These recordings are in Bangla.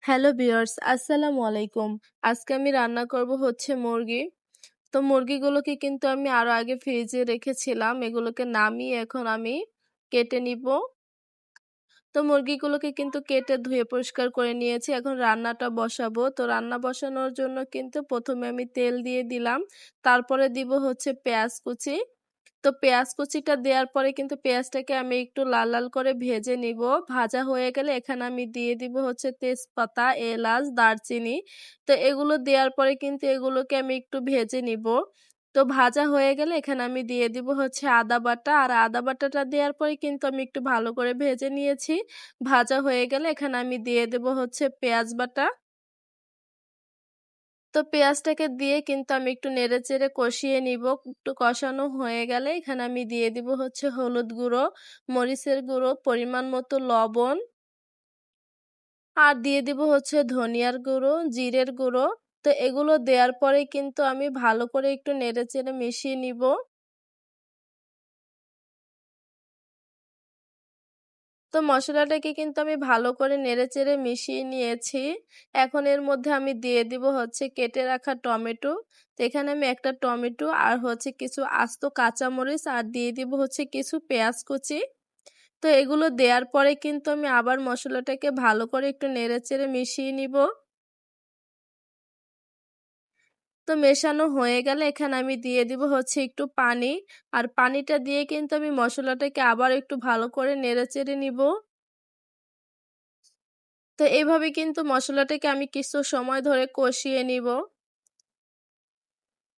হ্যালো ভিউয়ার্স, আসসালামু আলাইকুম। আজকে আমি রান্না করব হচ্ছে মুরগি। তো মুরগিগুলোকে কিন্তু আমি আরো আগে ফ্রিজে রেখেছিলাম। এগুলোকে নামিয়ে এখন আমি কেটে নিব। তো মুরগিগুলোকে কিন্তু কেটে ধুয়ে পরিষ্কার করে নিয়েছি। এখন রান্নাটা বসাবো। তো রান্না বসানোর জন্য কিন্তু ১ম এ আমি তেল দিয়ে দিলাম। তারপরে দিব হচ্ছে পেঁয়াজ কুচি। তো পেঁয়াজ কুচিটা দেওয়ার পরে কিন্তু পেঁয়াজটাকে আমি একটু লাল, লাল করে ভেজে নিব। ভাজা হয়ে গেলে এখানে আমি দিয়ে দিব হচ্ছে তেজপাতা, এলাচ, দারচিনি। তো এগুলো দেওয়ার পরে কিন্তু এগুলোকে আমি একটু ভেজে নিব। তো ভাজা হয়ে গেলে এখানে আমি দিয়ে দিব হচ্ছে আদা বাটা। আর আদা বাটাটা দেওয়ার পরে কিন্তু আমি একটু ভালো করে ভেজে নিয়েছি। ভাজা হয়ে গেলে এখানে আমি দিয়ে দেব হচ্ছে পেঁয়াজ বাটা। তো পেঁয়াজটাকে দিয়ে কিন্তু আমি একটু নেড়েচেড়ে কষিয়ে নিব। একটু কষানো হয়ে গেলে এখানে আমি দিয়ে দিব হচ্ছে হলুদ গুঁড়ো, মরিচের গুঁড়ো, পরিমাণ মতো লবণ আর দিয়ে দিব হচ্ছে ধনিয়ার গুঁড়ো, জিরের গুঁড়ো। তো এগুলো দেওয়ার পরে কিন্তু আমি ভালো করে একটু নেড়েচেড়ে মিশিয়ে নিব। তো মসলাটাকে কিন্তু আমি ভালো করে নেড়েচেড়ে মিশিয়ে নিয়েছি। এখন এর মধ্যে আমি দিয়ে দিব হচ্ছে কেটে রাখা টমেটো। তো এখানে আমি একটা টমেটো আর হচ্ছে কিছু আস্ত কাঁচামরিচ আর দিয়ে দিব হচ্ছে কিছু পেঁয়াজ কুচি। তো এগুলো দেওয়ার পরে কিন্তু আমি আবার মসলাটাকে ভালো করে একটু নেড়েচেড়ে মিশিয়ে নিব। তো মেশানো হয়ে গেলে এখানে আমি দিয়ে দিব হচ্ছে একটু পানি। আর পানিটা দিয়ে কিন্তু আমি মসলাটাকে আবার একটু ভালো করে নেড়েচেড়ে নিব। তো এভাবে কিন্তু মসলাটাকে আমি কিছু সময় ধরে কষিয়ে নিব।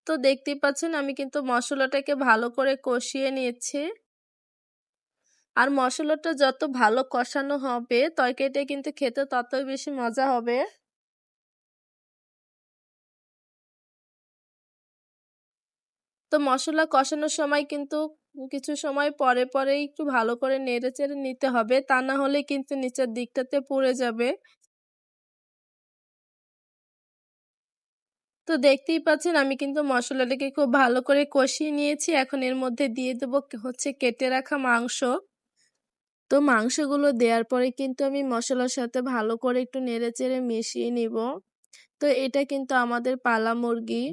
তো দেখতেই পাচ্ছেন আমি কিন্তু মসলাটাকে ভালো করে কষিয়ে নিয়েছি। আর মসলাটা যত ভালো কষানো হবে তরকারিটা কিন্তু খেতে ততই বেশি মজা হবে। তো মসলা কষানোর সময় কিন্তু কিছু সময় পরে, পরে একটু ভালো করে নেড়েচেড়ে নিতে হবে। তা না হলে কিন্তু নিচের দিকটাতে পুড়ে যাবে। তো দেখতেই পাচ্ছেন আমি কিন্তু মসলাটাকে খুব ভালো করে কষিয়ে নিয়েছি। এখন এর মধ্যে দিয়ে দেব হচ্ছে কেটে রাখা মাংস। তো মাংসগুলো দেওয়ার পরে কিন্তু আমি মসলার সাথে ভালো করে একটু নেড়েচেড়ে মিশিয়ে নিব। তো এটা কিন্তু আমাদের পালা মুরগি।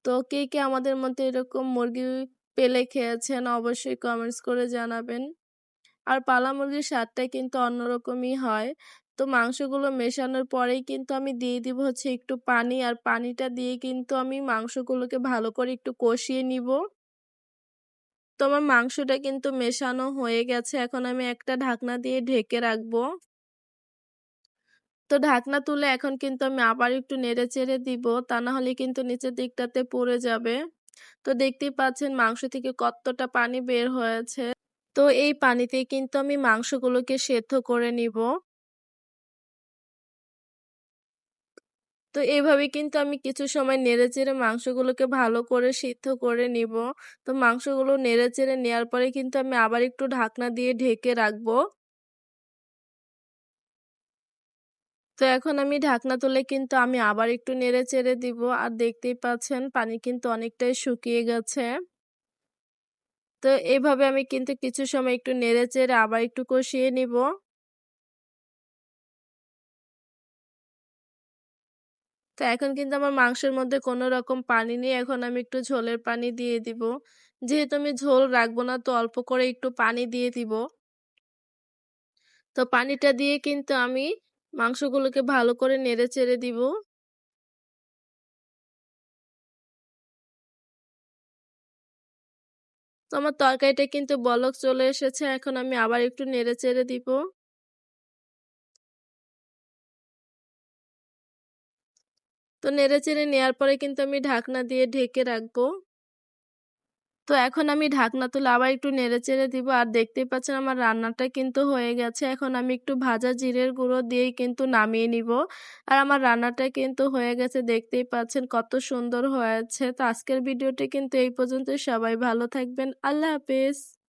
তো কে, কে আমাদের মধ্যে এরকম মুরগি পেলে খেয়েছেন অবশ্যই কমেন্টস করে জানাবেন। আর পালা মুরগির স্বাদটা কিন্তু অন্যরকমই হয়। তো মাংসগুলো মেশানোর পরেই কিন্তু আমি দিয়ে দিব হচ্ছে একটু পানি। আর পানিটা দিয়ে কিন্তু আমি মাংসগুলোকে ভালো করে একটু কষিয়ে নিব। তো আমার মাংসটা কিন্তু মেশানো হয়ে গেছে। এখন আমি একটা ঢাকনা দিয়ে ঢেকে রাখবো। তো ঢাকনা তুলে এখন কিন্তু আমি আবার একটু নেড়েচেড়ে দিব। তা না হলে কিন্তু নিচের দিকটাতে পুড়ে যাবে। তো দেখতেই পাচ্ছেন মাংস থেকে কতটা পানি বের হয়েছে। তো এই পানিতেই কিন্তু আমি মাংসগুলোকে সেদ্ধ করে নিব। তো এভাবে কিন্তু আমি কিছু সময় নেড়েচেড়ে মাংসগুলোকে ভালো করে সিদ্ধ করে নিব। তো মাংসগুলো নেড়েচেড়ে নেয়ার পরে কিন্তু আমি আবার একটু ঢাকনা দিয়ে ঢেকে রাখবো। তো এখন আমি ঢাকনা তুলে কিন্তু আমি আবার একটু নেড়েচেড়ে দিব। আর দেখতেই পাচ্ছেন পানি কিন্তু অনেকটাই শুকিয়ে গেছে। তো এভাবে আমি কিন্তু কিছু সময় একটু নেড়েচেড়ে আবার একটু কষিয়ে নিব। তো এখন কিন্তু আমার মাংসের মধ্যে কোনো রকম পানি নেই। এখন আমি একটু ঝোলের পানি দিয়ে দিব। যেহেতু আমি ঝোল রাখবো না তো অল্প করে একটু পানি দিয়ে দিব। তো পানিটা দিয়ে কিন্তু আমি মাংসগুলোকে ভালো করে নেড়েচেড়ে দিব। তো আমার তরকারিটা কিন্তু বলক চলে এসেছে। এখন আমি আবার একটু নেড়েচেড়ে দিব। তো নেড়েচেড়ে নেয়ার পরে কিন্তু আমি ঢাকনা দিয়ে ঢেকে রাখবো। তো এখন আমি ঢাকনা তুলে আবার একটু নেড়েচেড়ে দিব। আর দেখতেই পাচ্ছেন আমার রান্নাটা কিন্তু হয়ে গেছে। এখন আমি একটু ভাজা জিরের গুঁড়ো দিয়েই কিন্তু নামিয়ে নিব। আর আমার রান্নাটা কিন্তু হয়ে গেছে দেখতেই পাচ্ছেন কত সুন্দর হয়েছে। তো আজকের ভিডিওটি কিন্তু এই পর্যন্তই। সবাই ভালো থাকবেন। আল্লাহ হাফেজ।